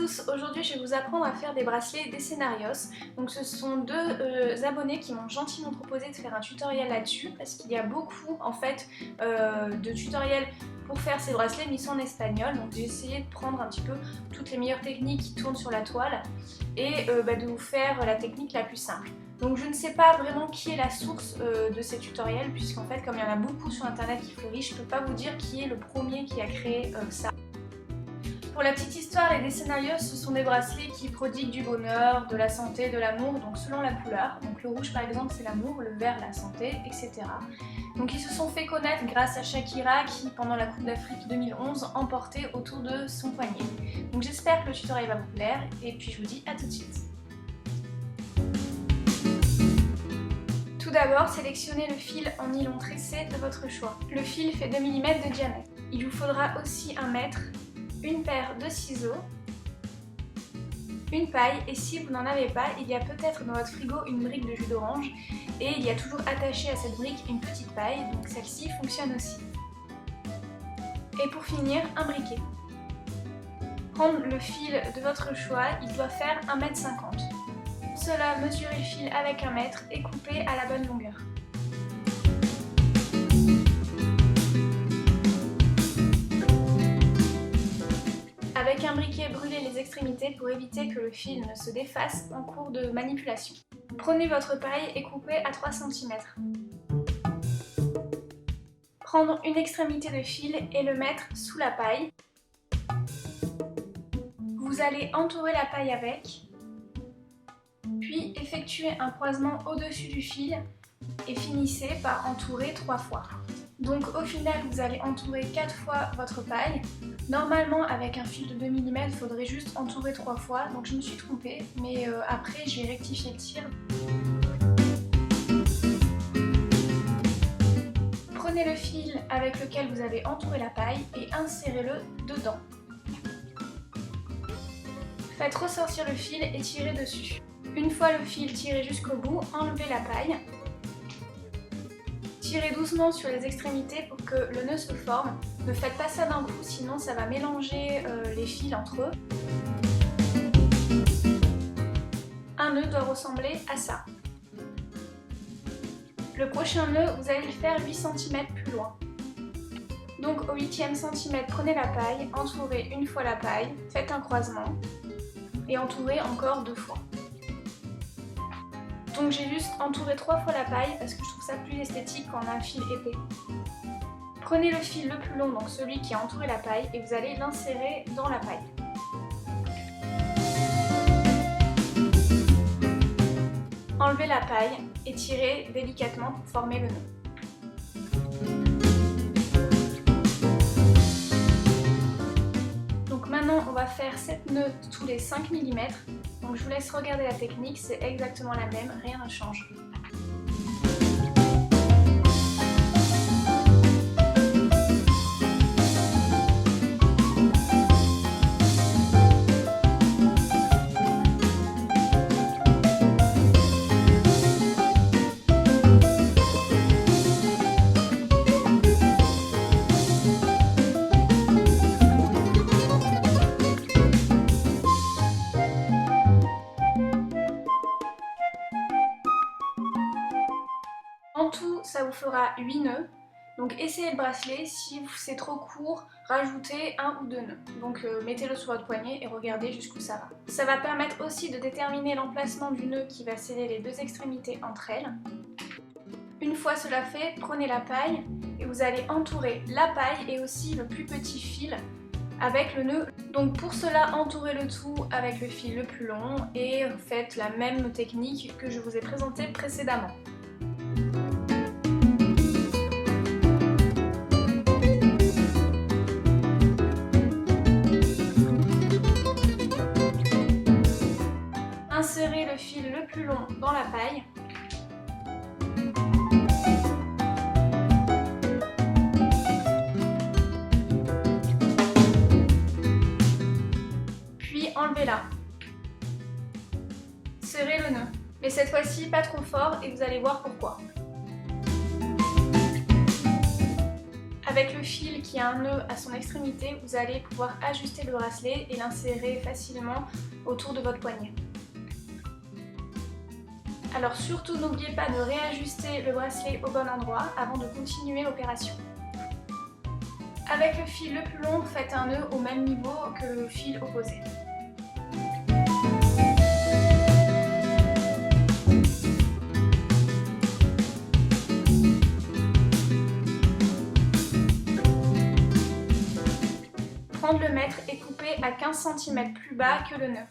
tous, aujourd'hui je vais vous apprendre à faire des bracelets des Decennarios. Donc ce sont deux abonnés qui m'ont gentiment proposé de faire un tutoriel là-dessus parce qu'il y a beaucoup en fait de tutoriels pour faire ces bracelets mais ils sont en espagnol. Donc j'ai essayé de prendre un petit peu toutes les meilleures techniques qui tournent sur la toile et de vous faire la technique la plus simple. Donc je ne sais pas vraiment qui est la source de ces tutoriels puisqu'en fait comme il y en a beaucoup sur internet qui fleurissent, je ne peux pas vous dire qui est le premier qui a créé ça. Pour la petite histoire, les Decennarios, ce sont des bracelets qui prodiguent du bonheur, de la santé, de l'amour, donc selon la couleur. Donc le rouge par exemple c'est l'amour, le vert la santé, etc. Donc ils se sont fait connaître grâce à Shakira qui pendant la Coupe d'Afrique 2011 en portait autour de son poignet. Donc j'espère que le tutoriel va vous plaire et puis je vous dis à tout de suite. Tout d'abord, sélectionnez le fil en nylon tressé de votre choix. Le fil fait 2 mm de diamètre. Il vous faudra aussi un mètre, une paire de ciseaux, une paille et si vous n'en avez pas, il y a peut-être dans votre frigo une brique de jus d'orange et il y a toujours attaché à cette brique une petite paille, donc celle-ci fonctionne aussi. Et pour finir, un briquet. Prendre le fil de votre choix, il doit faire 1,50 m. Pour cela, mesurez le fil avec 1 mètre et coupez à la bonne longueur. Avec un briquet, brûlez les extrémités pour éviter que le fil ne se défasse en cours de manipulation. Prenez votre paille et coupez à 3 cm. Prendre une extrémité de fil et le mettre sous la paille. Vous allez entourer la paille avec, puis effectuez un croisement au-dessus du fil et finissez par entourer 3 fois. Donc au final, vous allez entourer 4 fois votre paille. Normalement, avec un fil de 2 mm, il faudrait juste entourer 3 fois, donc je me suis trompée, mais après je vais rectifier le tir. Prenez le fil avec lequel vous avez entouré la paille et insérez-le dedans. Faites ressortir le fil et tirez dessus. Une fois le fil tiré jusqu'au bout, enlevez la paille. Tirez doucement sur les extrémités pour que le nœud se forme. Ne faites pas ça d'un coup, sinon ça va mélanger les fils entre eux. Un nœud doit ressembler à ça. Le prochain nœud, vous allez le faire 8 cm plus loin. Donc au 8e centimètre, prenez la paille, entourez une fois la paille, faites un croisement et entourez encore 2 fois. Donc j'ai juste entouré 3 fois la paille parce que je trouve ça plus esthétique quand on a un fil épais. Prenez le fil le plus long, donc celui qui a entouré la paille, et vous allez l'insérer dans la paille. Enlevez la paille et tirez délicatement pour former le nœud. Donc maintenant on va faire 7 nœuds tous les 5 mm. Donc je vous laisse regarder la technique, c'est exactement la même, rien ne change. En tout, ça vous fera 8 nœuds. Donc essayez le bracelet, si c'est trop court, rajoutez 1 ou 2 nœuds. Donc mettez-le sur votre poignet et regardez jusqu'où ça va. Ça va permettre aussi de déterminer l'emplacement du nœud qui va sceller les deux extrémités entre elles. Une fois cela fait, prenez la paille et vous allez entourer la paille et aussi le plus petit fil avec le nœud. Donc pour cela, entourez le tout avec le fil le plus long et faites la même technique que je vous ai présentée précédemment. Insérez le fil le plus long dans la paille. Puis enlevez-la. Serrez le nœud. Mais cette fois-ci pas trop fort et vous allez voir pourquoi. Avec le fil qui a un nœud à son extrémité, vous allez pouvoir ajuster le bracelet et l'insérer facilement autour de votre poignet. Alors surtout n'oubliez pas de réajuster le bracelet au bon endroit avant de continuer l'opération. Avec le fil le plus long, faites un nœud au même niveau que le fil opposé. Prendre le mètre et couper à 15 cm plus bas que le nœud.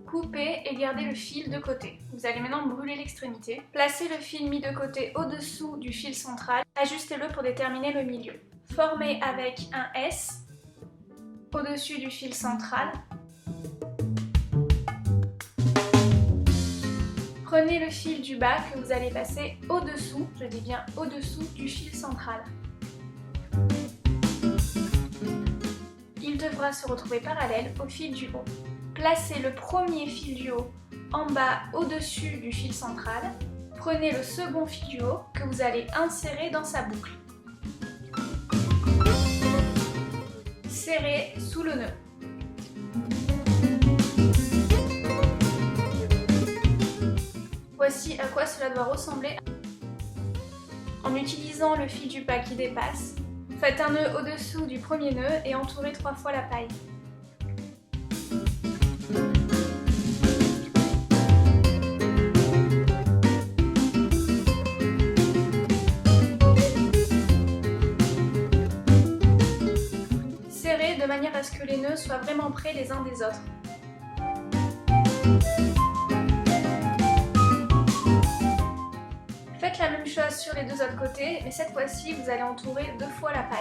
Coupez et gardez le fil de côté. Vous allez maintenant brûler l'extrémité. Placez le fil mis de côté au-dessous du fil central. Ajustez-le pour déterminer le milieu. Formez avec un S au-dessus du fil central. Prenez le fil du bas que vous allez passer au-dessous, je dis bien au-dessous du fil central. Il devra se retrouver parallèle au fil du haut. Placez le premier fil du haut en bas au-dessus du fil central. Prenez le second fil du haut que vous allez insérer dans sa boucle. Serrez sous le nœud. Voici à quoi cela doit ressembler. En utilisant le fil du bas qui dépasse, faites un nœud au-dessous du premier nœud et entourez 3 fois la paille. Serrez de manière à ce que les nœuds soient vraiment près les uns des autres. Faites la même chose sur les 2 autres côtés, mais cette fois-ci, vous allez entourer 2 fois la paille.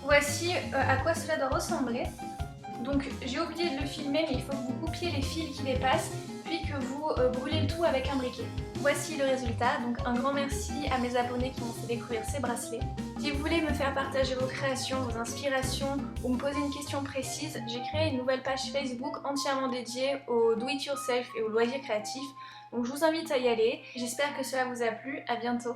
Voici à quoi cela doit ressembler. Donc j'ai oublié de le filmer, mais il faut que vous coupiez les fils qui dépassent, puis que vous brûlez le tout avec un briquet. Voici le résultat, donc un grand merci à mes abonnés qui m'ont fait découvrir ces bracelets. Si vous voulez me faire partager vos créations, vos inspirations ou me poser une question précise, j'ai créé une nouvelle page Facebook entièrement dédiée au do-it-yourself et aux loisirs créatifs. Donc je vous invite à y aller. J'espère que cela vous a plu. À bientôt.